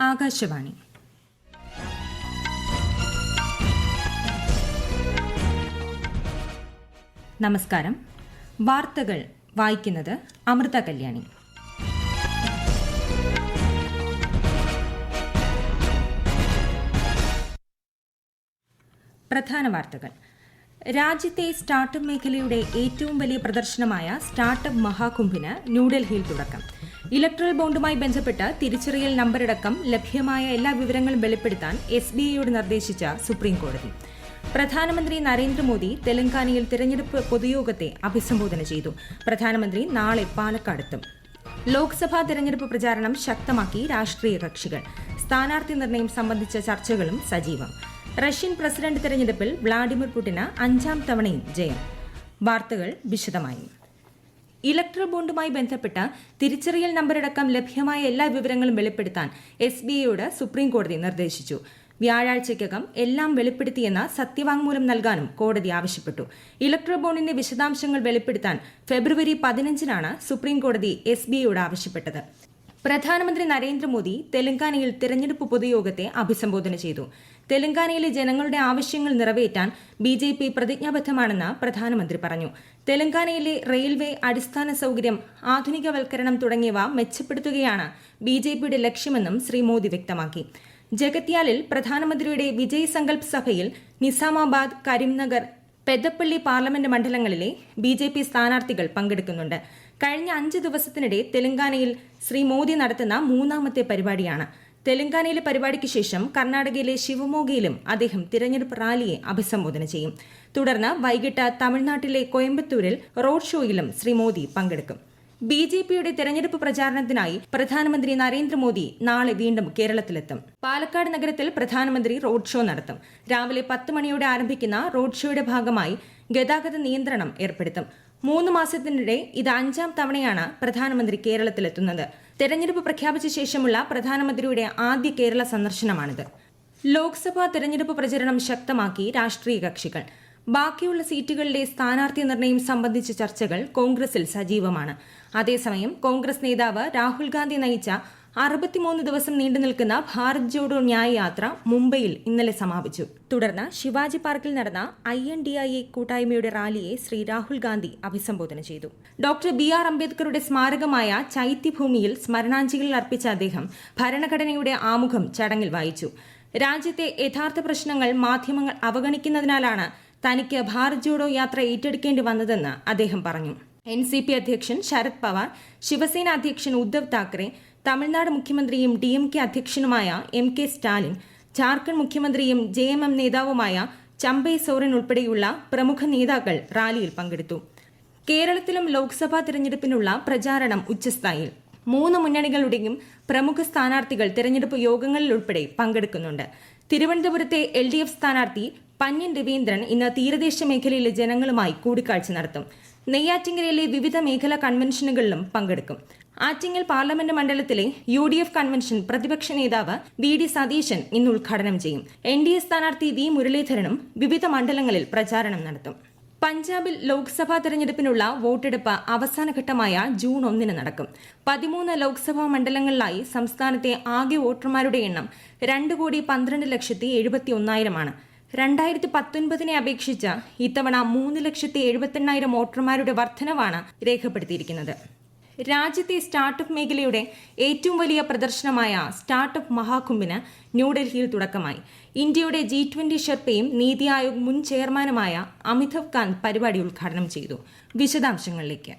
ആകാശവാണി. നമസ്കാരം. വാർത്തകൾ വായിക്കുന്നത് അമൃത കല്യാണി. പ്രധാന വാർത്തകൾ. രാജ്യത്തെ സ്റ്റാർട്ടപ്പ് മേഖലയുടെ ഏറ്റവും വലിയ പ്രദർശനമായ സ്റ്റാർട്ടപ്പ് മഹാകുംഭിന് ന്യൂഡൽഹിയിൽ തുടക്കം. ഇലക്ട്രൽ ബോണ്ടുമായി ബന്ധപ്പെട്ട് തിരിച്ചറിയൽ നമ്പരടക്കം ലഭ്യമായ എല്ലാ വിവരങ്ങളും വെളിപ്പെടുത്താൻ SBIയോട് നിർദ്ദേശിച്ച സുപ്രീംകോടതി. പ്രധാനമന്ത്രി നരേന്ദ്രമോദി തെലങ്കാനയിൽ തെരഞ്ഞെടുപ്പ് പൊതുയോഗത്തെ അഭിസംബോധന ചെയ്തു. പ്രധാനമന്ത്രി നാളെ പാലക്കാടെത്തും. ലോക്സഭാ തെരഞ്ഞെടുപ്പ് പ്രചാരണം ശക്തമാക്കി രാഷ്ട്രീയ കക്ഷികൾ. സ്ഥാനാർത്ഥി നിർണയം സംബന്ധിച്ച ചർച്ചകളും സജീവം. റഷ്യൻ പ്രസിഡന്റ് തെരഞ്ഞെടുപ്പിൽ വ്ളാഡിമിർ പുടിന് 5ാം തവണയും ജയം. വാർത്തകൾ വിശദമായി. ഇലക്ട്രൽ ബോണ്ടുമായി ബന്ധപ്പെട്ട് തിരിച്ചറിയൽ നമ്പരടക്കം ലഭ്യമായ എല്ലാ വിവരങ്ങളും വെളിപ്പെടുത്താൻ SBIയോട് സുപ്രീംകോടതി നിർദ്ദേശിച്ചു. വ്യാഴാഴ്ചയ്ക്കകം എല്ലാം വെളിപ്പെടുത്തിയെന്ന് സത്യവാങ്മൂലം നൽകാനും കോടതി ആവശ്യപ്പെട്ടു. ഇലക്ട്രൽ ബോണ്ടിന്റെ വിശദാംശങ്ങൾ വെളിപ്പെടുത്താൻ ഫെബ്രുവരി 15-നാണ് സുപ്രീംകോടതി SBIയോട് ആവശ്യപ്പെട്ടത്. പ്രധാനമന്ത്രി നരേന്ദ്രമോദി തെലങ്കാനയിൽ തെരഞ്ഞെടുപ്പ് പൊതുയോഗത്തെ അഭിസംബോധന ചെയ്തു. തെലങ്കാനയിലെ ജനങ്ങളുടെ ആവശ്യങ്ങൾ നിറവേറ്റാൻ BJP പ്രതിജ്ഞാബദ്ധമാണെന്ന് പ്രധാനമന്ത്രി പറഞ്ഞു. തെലങ്കാനയിലെ റെയിൽവേ, അടിസ്ഥാന സൌകര്യം, ആധുനികവൽക്കരണം തുടങ്ങിയവ മെച്ചപ്പെടുത്തുകയാണ് BJPയുടെ ലക്ഷ്യമെന്നും ശ്രീ മോദി വ്യക്തമാക്കി. ജഗത്യാലിൽ പ്രധാനമന്ത്രിയുടെ വിജയ് സങ്കൽപ് സഭയിൽ നിസാമാബാദ്, കരിംനഗർ, പെദപ്പള്ളി പാർലമെന്റ് മണ്ഡലങ്ങളിലെ BJP സ്ഥാനാർത്ഥികൾ പങ്കെടുക്കുന്നുണ്ട്. കഴിഞ്ഞ 5 ദിവസത്തിനിടെ തെലങ്കാനയിൽ ശ്രീ മോദി നടത്തുന്ന 3ാമത്തെ പരിപാടിയാണ്. തെലങ്കാനയിലെ പരിപാടിക്ക് ശേഷം കർണാടകയിലെ ശിവമോഗയിലും അദ്ദേഹം തിരഞ്ഞെടുപ്പ് റാലിയെ അഭിസംബോധന ചെയ്യും. തുടർന്ന് വൈകിട്ട് തമിഴ്നാട്ടിലെ കോയമ്പത്തൂരിൽ റോഡ് ഷോയിലും ശ്രീ മോദി പങ്കെടുക്കും. BJPയുടെ തെരഞ്ഞെടുപ്പ് പ്രചാരണത്തിനായി പ്രധാനമന്ത്രി നരേന്ദ്രമോദി നാളെ വീണ്ടും കേരളത്തിലെത്തും. പാലക്കാട് നഗരത്തിൽ പ്രധാനമന്ത്രി റോഡ് ഷോ നടത്തും. രാവിലെ 10 മണിയോടെ ആരംഭിക്കുന്ന റോഡ് ഷോയുടെ ഭാഗമായി ഗതാഗത നിയന്ത്രണം ഏർപ്പെടുത്തും. 3 മാസത്തിനിടെ ഇത് 5ാം തവണയാണ് പ്രധാനമന്ത്രി കേരളത്തിലെത്തുന്നത്. തെരഞ്ഞെടുപ്പ് പ്രഖ്യാപിച്ച ശേഷമുള്ള പ്രധാനമന്ത്രിയുടെ ആദ്യ കേരള സന്ദർശനമാണിത്. ലോക്സഭാ തെരഞ്ഞെടുപ്പ് പ്രചരണം ശക്തമാക്കി രാഷ്ട്രീയ കക്ഷികൾ. ബാക്കിയുള്ള സീറ്റുകളിലെ സ്ഥാനാർത്ഥി നിർണയം സംബന്ധിച്ച ചർച്ചകൾ കോൺഗ്രസിൽ സജീവമാണ്. അതേസമയം കോൺഗ്രസ് നേതാവ് രാഹുൽ ഗാന്ധി നയിച്ച 63 ദിവസം നീണ്ടുനിൽക്കുന്ന ഭാരത് ജോഡോ ന്യായ് യാത്ര മുംബൈയിൽ ഇന്നലെ സമാപിച്ചു. തുടർന്ന് ശിവാജി പാർക്കിൽ നടന്ന INDIA കൂട്ടായ്മയുടെ റാലിയെ ശ്രീ രാഹുൽ ഗാന്ധി അഭിസംബോധന ചെയ്തു. ഡോക്ടർ BR അംബേദ്കറുടെ സ്മാരകമായ ചൈത്യഭൂമിയിൽ സ്മരണാഞ്ജലികൾ അർപ്പിച്ച അദ്ദേഹം ഭരണഘടനയുടെ ആമുഖം ചടങ്ങിൽ വായിച്ചു. രാജ്യത്തെ യഥാർത്ഥ പ്രശ്നങ്ങൾ മാധ്യമങ്ങൾ അവഗണിക്കുന്നതിനാലാണ് തനിക്ക് ഭാരത് ജോഡോ യാത്ര ഏറ്റെടുക്കേണ്ടി വന്നതെന്ന് അദ്ദേഹം പറഞ്ഞു. NCP അധ്യക്ഷൻ ശരത് പവാർ, ശിവസേന അധ്യക്ഷൻ ഉദ്ധവ് താക്കറെ, തമിഴ്നാട് മുഖ്യമന്ത്രിയും DMK അധ്യക്ഷനുമായ MK സ്റ്റാലിൻ, ജാർഖണ്ഡ് മുഖ്യമന്ത്രിയും JMM നേതാവുമായ ചമ്പൈ സോറൻ ഉൾപ്പെടെയുള്ള പ്രമുഖ നേതാക്കൾ റാലിയിൽ പങ്കെടുത്തു. കേരളത്തിലും ലോക്സഭാ തെരഞ്ഞെടുപ്പിനുള്ള പ്രചാരണം ഉച്ചസ്ഥായിയിൽ. 3 മുന്നണികളുടെയും പ്രമുഖ സ്ഥാനാർത്ഥികൾ തെരഞ്ഞെടുപ്പ് യോഗങ്ങളിൽ ഉൾപ്പെടെ പങ്കെടുക്കുന്നുണ്ട്. തിരുവനന്തപുരത്തെ LDF സ്ഥാനാർത്ഥി പന്ന്യൻ രവീന്ദ്രൻ ഇന്ന് തീരദേശ മേഖലയിലെ ജനങ്ങളുമായി കൂടിക്കാഴ്ച നടത്തും. നെയ്യാറ്റിങ്കരയിലെ വിവിധ മേഖലാ കൺവെൻഷനുകളിലും പങ്കെടുക്കും. ആറ്റിങ്ങൽ പാർലമെന്റ് മണ്ഡലത്തിലെ UDF കൺവെൻഷൻ പ്രതിപക്ഷ നേതാവ് VD സതീശൻ ഇന്ന് ഉദ്ഘാടനം ചെയ്യും. NDA സ്ഥാനാർത്ഥി V മുരളീധരനും വിവിധ മണ്ഡലങ്ങളിൽ പ്രചാരണം നടത്തും. പഞ്ചാബിൽ ലോക്സഭാ തെരഞ്ഞെടുപ്പിനുള്ള വോട്ടെടുപ്പ് അവസാനഘട്ടമായ ജൂൺ 1 നടക്കും. 13 ലോക്സഭാ മണ്ഡലങ്ങളിലായി സംസ്ഥാനത്തെ ആകെ വോട്ടർമാരുടെ എണ്ണം 2,12,71,000 ആണ്. 2019 അപേക്ഷിച്ച് ഇത്തവണ 3,78,000 വോട്ടർമാരുടെ വർധനവാണ് രേഖപ്പെടുത്തിയിരിക്കുന്നത്. രാജ്യത്തെ സ്റ്റാർട്ടപ്പ് മേഖലയുടെ ഏറ്റവും വലിയ പ്രദർശനമായ സ്റ്റാർട്ടപ്പ് മഹാകുംഭിന് ന്യൂഡൽഹിയിൽ തുടക്കമായി. ഇന്ത്യയുടെ G20 ഷെർപ്പയും നീതി ആയോഗ് മുൻ ചെയർമാനുമായ അമിതാഭ് കാന്ത് പരിപാടി ഉദ്ഘാടനം ചെയ്തു. വിശദാംശങ്ങളിലേക്ക്.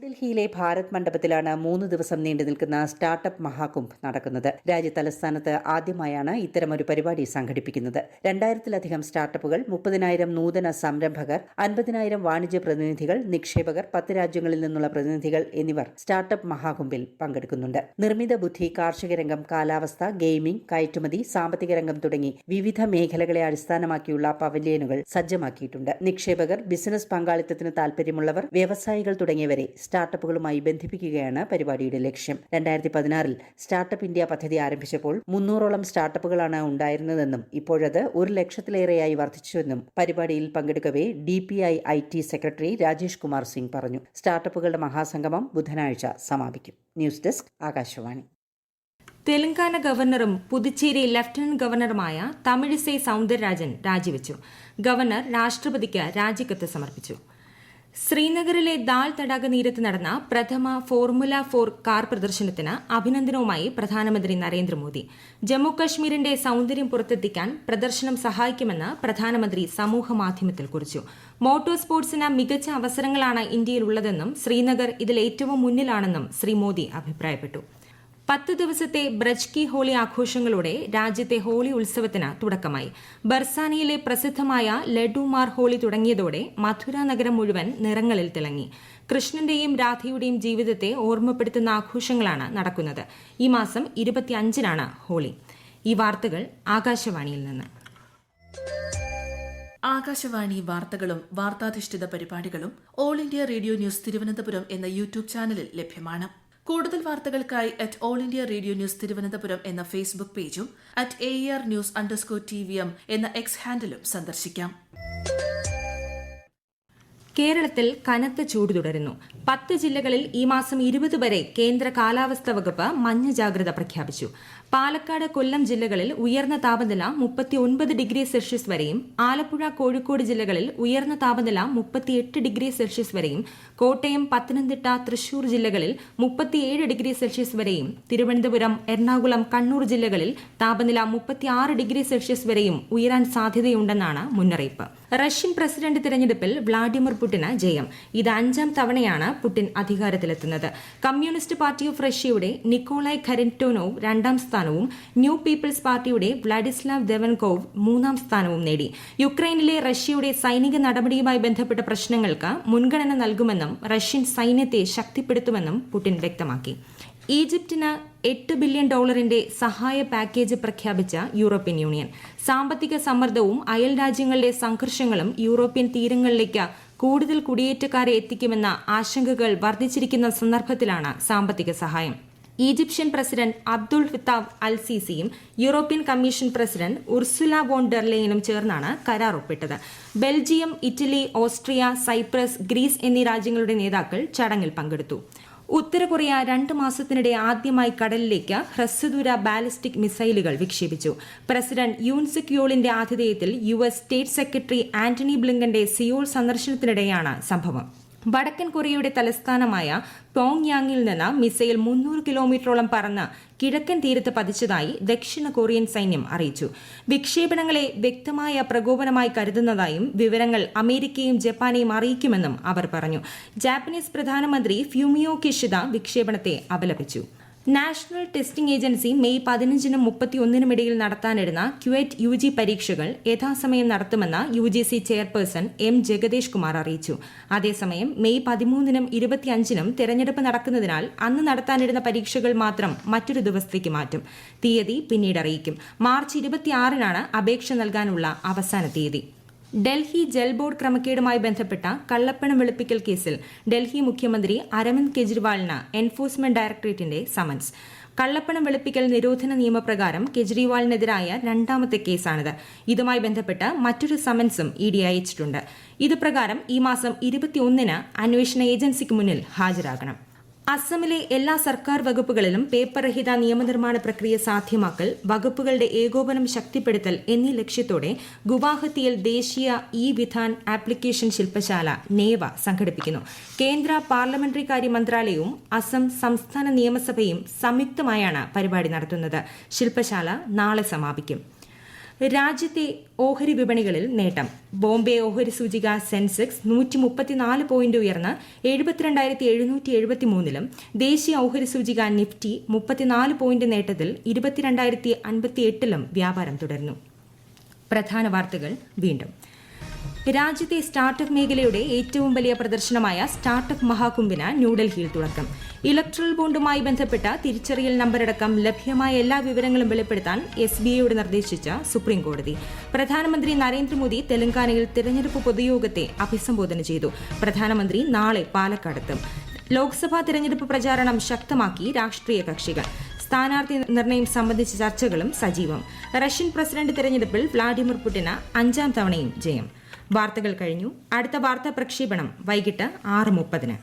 ന്യൂഡൽഹിയിലെ ഭാരത് മണ്ഡപത്തിലാണ് 3 ദിവസം നീണ്ടു നിൽക്കുന്ന സ്റ്റാർട്ടപ്പ് മഹാകുംഭ് നടക്കുന്നത്. രാജ്യതലസ്ഥാനത്ത് ആദ്യമായാണ് ഇത്തരമൊരു പരിപാടി സംഘടിപ്പിക്കുന്നത്. 2000-ലധികം സ്റ്റാർട്ടപ്പുകൾ, 30,000 നൂതന സംരംഭകർ, 50,000 വാണിജ്യ പ്രതിനിധികൾ, നിക്ഷേപകർ, 10 രാജ്യങ്ങളിൽ നിന്നുള്ള പ്രതിനിധികൾ എന്നിവർ സ്റ്റാർട്ടപ്പ് മഹാകുംഭിൽ പങ്കെടുക്കുന്നുണ്ട്. നിർമ്മിത ബുദ്ധി, കാർഷിക രംഗം, കാലാവസ്ഥ, ഗെയിമിംഗ്, കയറ്റുമതി, സാമ്പത്തിക രംഗം തുടങ്ങി വിവിധ മേഖലകളെ അടിസ്ഥാനമാക്കിയുള്ള പവലിയനുകൾ സജ്ജമാക്കിയിട്ടുണ്ട്. നിക്ഷേപകർ, ബിസിനസ് പങ്കാളിത്തത്തിന് താൽപര്യമുള്ളവർ, വ്യവസായികൾ തുടങ്ങിയവരെ സ്റ്റാർട്ടപ്പുകളുമായി ബന്ധിപ്പിക്കുകയാണ് പരിപാടിയുടെ ലക്ഷ്യം. 2016-ൽ സ്റ്റാർട്ടപ്പ് ഇന്ത്യ പദ്ധതി ആരംഭിച്ചപ്പോൾ 300ഓളം സ്റ്റാർട്ടപ്പുകളാണ് ഉണ്ടായിരുന്നതെന്നും ഇപ്പോഴത് 1,00,000-ലേറെയായി വർദ്ധിച്ചുവെന്നും പരിപാടിയിൽ പങ്കെടുക്കവേ DPI IT secretary Rajesh Kumar Singh പറഞ്ഞു. സ്റ്റാർട്ടപ്പുകളുടെ മഹാസംഗമം ബുധനാഴ്ച സമാപിക്കും. News desk, Akashvani. തെലങ്കാന ഗവർണറും പുതുച്ചേരി ലഫ്റ്റനന്റ് ഗവർണറുമായ തമിഴിസൈ സൌന്ദരരാജൻ രാജിവെച്ചു. ഗവർണർ രാഷ്ട്രപതിക്ക് രാജിക്കത്ത് സമർപ്പിച്ചു. ശ്രീനഗറിലെ ദാൽ തടാക തീരത്ത് നടന്ന പ്രഥമ ഫോർമുല 4 കാർ പ്രദർശനത്തിന് അഭിനന്ദനവുമായി പ്രധാനമന്ത്രി നരേന്ദ്രമോദി. ജമ്മുകശ്മീരിന്റെ സൌന്ദര്യം പുറത്തെത്തിക്കാൻ പ്രദർശനം സഹായിക്കുമെന്ന് പ്രധാനമന്ത്രി സമൂഹമാധ്യമത്തിൽ കുറിച്ചു. മോട്ടോർ സ്പോർട്സിന് മികച്ച അവസരങ്ങളാണ് ഇന്ത്യയിലുള്ളതെന്നും ശ്രീനഗർ ഇതിൽ ഏറ്റവും മുന്നിലാണെന്നും ശ്രീ മോദി അഭിപ്രായപ്പെട്ടു. 10 ദിവസത്തെ ബ്രജ് കി ഹോളി ആഘോഷങ്ങളോടെ രാജ്യത്തെ ഹോളി ഉത്സവത്തിന് തുടക്കമായി. ബർസാനയിലെ പ്രസിദ്ധമായ ലഡുമാർ ഹോളി തുടങ്ങിയതോടെ മഥുര നഗരം മുഴുവൻ നിറങ്ങളിൽ തിളങ്ങി. കൃഷ്ണന്റെയും രാധയുടെയും ജീവിതത്തെ ഓർമ്മപ്പെടുത്തുന്ന ആഘോഷങ്ങളാണ് നടക്കുന്നത്. ഈ മാസം 25-നാണ് ഹോളി. ഈ വാർത്തകൾ ആകാശവാണിയിൽ നിന്ന്. ആകാശവാണി വാർത്തകളും വാർത്താധിഷ്ഠിത പരിപാടികളും all India radio news Thiruvananthapuram എന്ന യൂട്യൂബ് ചാനലിൽ ലഭ്യമാണ്. കൂടുതൽ വാർത്തകൾക്കായി @all India radio news Thiruvananthapuram എന്ന ഫേസ്ബുക്ക് പേജും @AER_News_TVM എന്ന എക്സ് ഹാൻഡിലും സന്ദർശിക്കാം. കേരളത്തിൽ കനത്ത ചൂട് തുടരുന്നു. 10 ജില്ലകളിൽ ഈ മാസം 20 വരെ കേന്ദ്ര കാലാവസ്ഥാ വകുപ്പ് മഞ്ഞ ജാഗ്രത പ്രഖ്യാപിച്ചു. പാലക്കാട്, കൊല്ലം ജില്ലകളിൽ ഉയർന്ന താപനില 39 ഡിഗ്രി സെൽഷ്യസ് വരെയും, ആലപ്പുഴ, കോഴിക്കോട് ജില്ലകളിൽ ഉയർന്ന താപനില 38 ഡിഗ്രി സെൽഷ്യസ് വരെയും, കോട്ടയം, പത്തനംതിട്ട, തൃശൂർ ജില്ലകളിൽ 37 ഡിഗ്രി സെൽഷ്യസ് വരെയും, തിരുവനന്തപുരം, എറണാകുളം, കണ്ണൂർ ജില്ലകളിൽ താപനില 36 ഡിഗ്രി സെൽഷ്യസ് വരെയും ഉയരാൻ സാധ്യതയുണ്ടെന്നാണ് മുന്നറിയിപ്പ്. റഷ്യൻ പ്രസിഡന്റ് തിരഞ്ഞെടുപ്പിൽ വ്ളാഡിമിർ പുടിന് ജയം. ഇത് 5ാം തവണയാണ് പുടിൻ അധികാരത്തിലെത്തുന്നത്. കമ്മ്യൂണിസ്റ്റ് പാർട്ടി ഓഫ് റഷ്യയുടെ നിക്കോളായ് ഖരന്റോനോവ് 2ാം സ്ഥാനവും ന്യൂ പീപ്പിൾസ് പാർട്ടിയുടെ വ്ളാഡിസ്ലാവ് ദെവൻകോവ് 3ാം സ്ഥാനവും നേടി. യുക്രൈനിലെ റഷ്യയുടെ സൈനിക നടപടിയുമായി ബന്ധപ്പെട്ട പ്രശ്നങ്ങൾക്ക് മുൻഗണന നൽകുമെന്നും റഷ്യൻ സൈന്യത്തെ ശക്തിപ്പെടുത്തുമെന്നും പുടിൻ വ്യക്തമാക്കി. ഈജിപ്തിന് $8 ബില്യൺ സഹായ പാക്കേജ് പ്രഖ്യാപിച്ച യൂറോപ്യൻ യൂണിയൻ. സാമ്പത്തിക സമ്മർദ്ദവും അയൽ രാജ്യങ്ങളിലെ സംഘർഷങ്ങളും യൂറോപ്യൻ തീരങ്ങളിലേക്ക് കൂടുതൽ കുടിയേറ്റക്കാരെ എത്തിക്കുമെന്ന ആശങ്കകൾ വർദ്ധിച്ചിരിക്കുന്ന സന്ദർഭത്തിലാണ് സാമ്പത്തിക സഹായം. Egyptian president Abdel Fattah al സിസിയും European commission president Ursula von der ലെയനും ചേർന്നാണ് കരാർ ഒപ്പിട്ടത്. Belgium, Italy, Austria, Cyprus, Greece എന്നീ രാജ്യങ്ങളുടെ നേതാക്കൾ ചടങ്ങിൽ പങ്കെടുത്തു. ഉത്തര കൊറിയ 2 മാസത്തിനിടെ ആദ്യമായി കടലിലേക്ക് ഹ്രസ്വദൂര ബാലിസ്റ്റിക് മിസൈലുകൾ വിക്ഷേപിച്ചു. പ്രസിഡന്റ് യൂൻ സുക് യോളിന്റെ ആതിഥേയത്തിൽ US സ്റ്റേറ്റ് സെക്രട്ടറി ആന്റണി ബ്ലിങ്കന്റെ സിയോൾ സന്ദർശനത്തിനിടെയാണ് സംഭവം. വടക്കൻ കൊറിയയുടെ തലസ്ഥാനമായ പ്യോങ്യാങ്ങിൽ നിന്ന് മിസൈൽ 300 കിലോമീറ്ററോളം പറന്ന് കിഴക്കൻ തീരത്ത് പതിച്ചതായി ദക്ഷിണ കൊറിയൻ സൈന്യം അറിയിച്ചു. വിക്ഷേപണങ്ങളെ വ്യക്തമായ പ്രകോപനമായി കരുതുന്നതായും വിവരങ്ങൾ അമേരിക്കയും ജപ്പാനെയും അറിയിക്കുമെന്നും അവർ പറഞ്ഞു. ജാപ്പനീസ് പ്രധാനമന്ത്രി ഫ്യൂമിയോ കിഷിദ വിക്ഷേപണത്തെ അപലപിച്ചു. നാഷണൽ ടെസ്റ്റിംഗ് ഏജൻസി മെയ് 15-നും 31-നും ഇടയിൽ നടത്താനിരുന്ന ക്യുവൈറ്റ് UG പരീക്ഷകൾ യഥാസമയം നടത്തുമെന്ന് UGC chairperson M. Jagadesh Kumar അറിയിച്ചു. അതേസമയം മെയ് 13-നും 25-നും തെരഞ്ഞെടുപ്പ് നടക്കുന്നതിനാൽ അന്ന് നടത്താനിരുന്ന പരീക്ഷകൾ മാത്രം മറ്റൊരു ദിവസത്തേക്ക് മാറ്റും. തീയതി പിന്നീട് അറിയിക്കും. മാർച്ച് 26-നാണ് അപേക്ഷ നൽകാനുള്ള അവസാന തീയതി. ഡൽഹി ജൽ ബോർഡ് ക്രമക്കേടുമായി ബന്ധപ്പെട്ട കള്ളപ്പണം വെളുപ്പിക്കൽ കേസിൽ ഡൽഹി മുഖ്യമന്ത്രി അരവിന്ദ് കെജ്രിവാളിന് എൻഫോഴ്സ്മെന്റ് ഡയറക്ടറേറ്റിന്റെ സമൻസ്. കള്ളപ്പണം വെളുപ്പിക്കൽ നിരോധന നിയമപ്രകാരം കെജ്രിവാളിനെതിരായ 2ാമത്തെ കേസാണിത്. ഇതുമായി ബന്ധപ്പെട്ട് മറ്റൊരു സമൻസും ED അയച്ചിട്ടുണ്ട്. ഇതുപ്രകാരം ഈ മാസം 21-ന് അന്വേഷണ ഏജൻസിക്ക് മുന്നിൽ ഹാജരാകണം. അസമിലെ എല്ലാ സർക്കാർ വകുപ്പുകളിലും പേപ്പർ രഹിത നിയമനിർമ്മാണ പ്രക്രിയ സാധ്യമാക്കൽ, വകുപ്പുകളുടെ ഏകോപനം ശക്തിപ്പെടുത്തൽ എന്നീ ലക്ഷ്യത്തോടെ ഗുവാഹത്തിയിൽ ദേശീയ വിധാൻ ആപ്ലിക്കേഷൻ ശില്പശാല നേവ സംഘടിപ്പിക്കുന്നു. കേന്ദ്ര പാർലമെന്ററി കാര്യ മന്ത്രാലയവും അസം സംസ്ഥാന നിയമസഭയും സംയുക്തമായാണ് പരിപാടി നടത്തുന്നത്. ശില്പശാല നാളെ സമാപിക്കും. രാജ്യത്തെ ഓഹരി വിപണികളിൽ നേട്ടം. ബോംബെ ഓഹരി സൂചിക സെൻസെക്സ് 134 പോയിന്റ് ഉയർന്ന് 72,773-ലും ദേശീയ ഓഹരി സൂചിക നിഫ്റ്റി 34 പോയിന്റ് നേട്ടത്തിൽ 22,058-ലും വ്യാപാരം തുടരുന്നു. പ്രധാന വാർത്തകൾ വീണ്ടും. രാജ്യത്തെ സ്റ്റാർട്ടപ്പ് മേഖലയുടെ ഏറ്റവും വലിയ പ്രദർശനമായ സ്റ്റാർട്ടപ്പ് മഹാകുംഭിന് ന്യൂഡൽഹിയിൽ തുടക്കം. ഇലക്ട്രൽ ബോണ്ടുമായി ബന്ധപ്പെട്ട തിരിച്ചറിയൽ നമ്പരടക്കം ലഭ്യമായ എല്ലാ വിവരങ്ങളും വെളിപ്പെടുത്താൻ SBIയോട് നിർദ്ദേശിച്ച സുപ്രീംകോടതി. പ്രധാനമന്ത്രി നരേന്ദ്രമോദി തെലങ്കാനയിൽ തെരഞ്ഞെടുപ്പ് പൊതുയോഗത്തെ അഭിസംബോധന ചെയ്തു. പ്രധാനമന്ത്രി നാളെ പാലക്കാടെത്തും. ലോക്സഭാ തെരഞ്ഞെടുപ്പ് പ്രചാരണം ശക്തമാക്കി രാഷ്ട്രീയ കക്ഷികൾ. സ്ഥാനാർത്ഥി നിർണയം സംബന്ധിച്ച ചർച്ചകളും സജീവം. റഷ്യൻ പ്രസിഡന്റ് തെരഞ്ഞെടുപ്പിൽ വ്ളാഡിമിർ പുടിന് 5ാം തവണയും ജയം. വാർത്തകൾ കഴിഞ്ഞു. അടുത്ത വാർത്താ പ്രക്ഷേപണം വൈകിട്ട് 6:30-ന്.